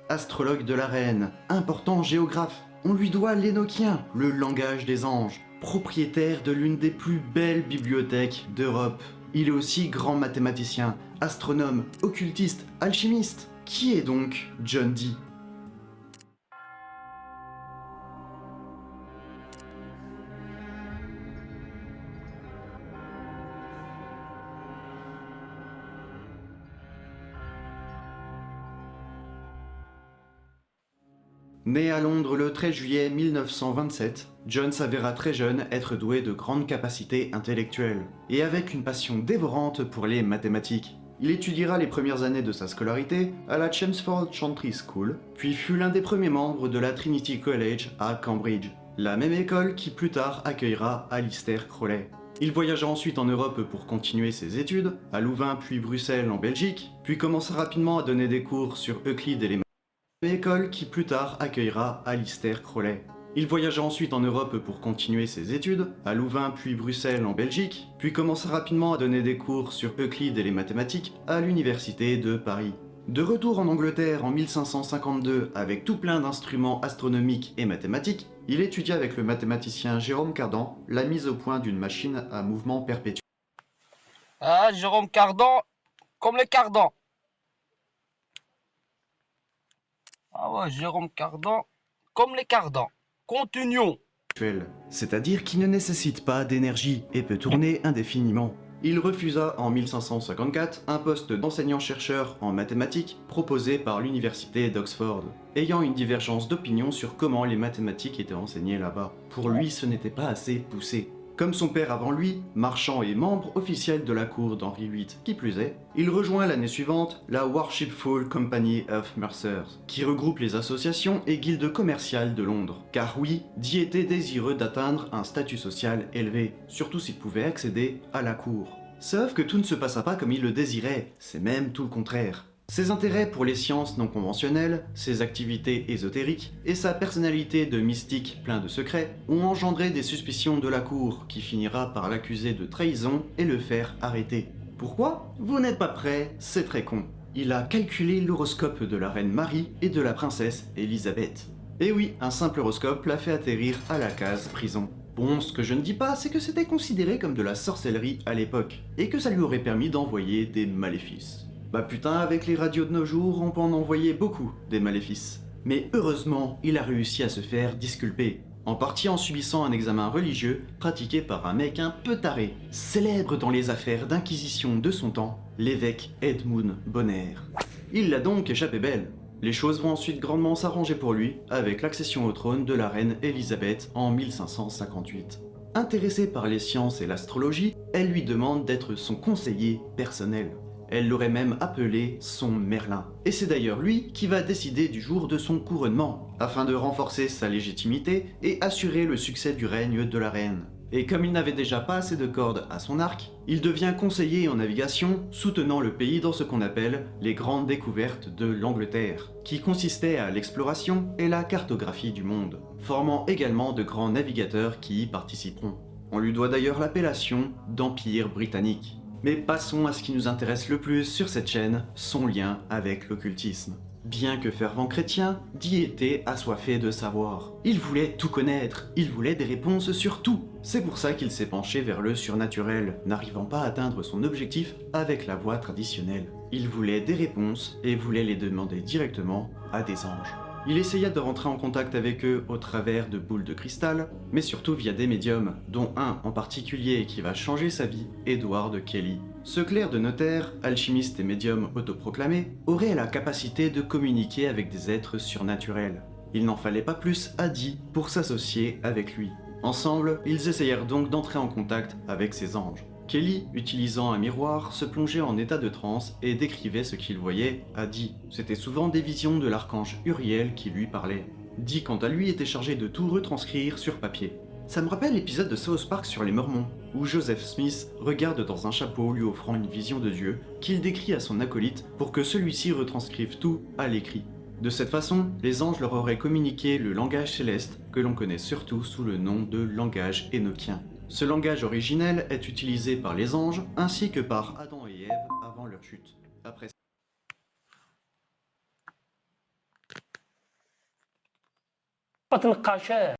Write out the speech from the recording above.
astrologue de la reine, important géographe. On lui doit l'Énochien, le langage des anges, propriétaire de l'une des plus belles bibliothèques d'Europe. Il est aussi grand mathématicien, astronome, occultiste, alchimiste. Qui est donc John Dee? Né à Londres le 13 juillet 1927, John s'avéra très jeune être doué de grandes capacités intellectuelles, et avec une passion dévorante pour les mathématiques. Il étudiera les premières années de sa scolarité à la Chelmsford Chantry School, puis fut l'un des premiers membres de la Trinity College à Cambridge, la même école qui plus tard accueillera Aleister Crowley. Il voyagea ensuite en Europe pour continuer ses études, à Louvain puis Bruxelles en Belgique, puis commença rapidement à donner des cours sur Euclide et les école qui plus tard accueillera Aleister Crowley. Il voyagea ensuite en Europe pour continuer ses études, à Louvain puis Bruxelles en Belgique, puis commença rapidement à donner des cours sur Euclide et les mathématiques à l'université de Paris. De retour en Angleterre en 1552 avec tout plein d'instruments astronomiques et mathématiques, il étudia avec le mathématicien Jérôme Cardan la mise au point d'une machine à mouvement perpétuel. Ah, Jérôme Cardan, comme les cardans. Ah ouais, Jérôme Cardan, comme les cardans. Continuons. C'est-à-dire qui ne nécessite pas d'énergie et peut tourner indéfiniment. Il refusa en 1554 un poste d'enseignant-chercheur en mathématiques proposé par l'université d'Oxford, ayant une divergence d'opinion sur comment les mathématiques étaient enseignées là-bas. Pour lui, ce n'était pas assez poussé. Comme son père avant lui, marchand et membre officiel de la cour d'Henri VIII, qui plus est, il rejoint l'année suivante la Worshipful Company of Mercers, qui regroupe les associations et guildes commerciales de Londres. Car oui, Dee était désireux d'atteindre un statut social élevé, surtout s'il pouvait accéder à la cour. Sauf que tout ne se passa pas comme il le désirait, c'est même tout le contraire. Ses intérêts pour les sciences non conventionnelles, ses activités ésotériques et sa personnalité de mystique plein de secrets ont engendré des suspicions de la cour qui finira par l'accuser de trahison et le faire arrêter. Pourquoi? Vous n'êtes pas prêts, c'est très con. Il a calculé l'horoscope de la reine Marie et de la princesse Elisabeth. Et oui, un simple horoscope l'a fait atterrir à la case prison. Bon, ce que je ne dis pas, c'est que c'était considéré comme de la sorcellerie à l'époque, et que ça lui aurait permis d'envoyer des maléfices. Bah putain, avec les radios de nos jours, on peut en envoyer beaucoup, des maléfices. Mais heureusement, il a réussi à se faire disculper, en partie en subissant un examen religieux pratiqué par un mec un peu taré, célèbre dans les affaires d'inquisition de son temps, l'évêque Edmund Bonner. Il l'a donc échappé belle. Les choses vont ensuite grandement s'arranger pour lui, avec l'accession au trône de la reine Elisabeth en 1558. Intéressée par les sciences et l'astrologie, elle lui demande d'être son conseiller personnel. Elle l'aurait même appelé son Merlin. Et c'est d'ailleurs lui qui va décider du jour de son couronnement, afin de renforcer sa légitimité et assurer le succès du règne de la reine. Et comme il n'avait déjà pas assez de cordes à son arc, il devient conseiller en navigation, soutenant le pays dans ce qu'on appelle les grandes découvertes de l'Angleterre, qui consistaient à l'exploration et la cartographie du monde, formant également de grands navigateurs qui y participeront. On lui doit d'ailleurs l'appellation d'Empire britannique. Mais passons à ce qui nous intéresse le plus sur cette chaîne, son lien avec l'occultisme. Bien que fervent chrétien, Dee était assoiffé de savoir. Il voulait tout connaître, il voulait des réponses sur tout. C'est pour ça qu'il s'est penché vers le surnaturel, n'arrivant pas à atteindre son objectif avec la voie traditionnelle. Il voulait des réponses et voulait les demander directement à des anges. Il essaya de rentrer en contact avec eux au travers de boules de cristal, mais surtout via des médiums, dont un en particulier qui va changer sa vie, Edward Kelly. Ce clerc de notaire, alchimiste et médium autoproclamé, aurait la capacité de communiquer avec des êtres surnaturels. Il n'en fallait pas plus à Dee pour s'associer avec lui. Ensemble, ils essayèrent donc d'entrer en contact avec ces anges. Kelly, utilisant un miroir, se plongeait en état de transe et décrivait ce qu'il voyait à Dee. C'était souvent des visions de l'archange Uriel qui lui parlait. Dee, quant à lui, était chargé de tout retranscrire sur papier. Ça me rappelle l'épisode de South Park sur les Mormons, où Joseph Smith regarde dans un chapeau lui offrant une vision de Dieu qu'il décrit à son acolyte pour que celui-ci retranscrive tout à l'écrit. De cette façon, les anges leur auraient communiqué le langage céleste que l'on connaît surtout sous le nom de langage énochien. Ce langage originel est utilisé par les anges ainsi que par Adam et Ève avant leur chute. Après ما تنقاشاه.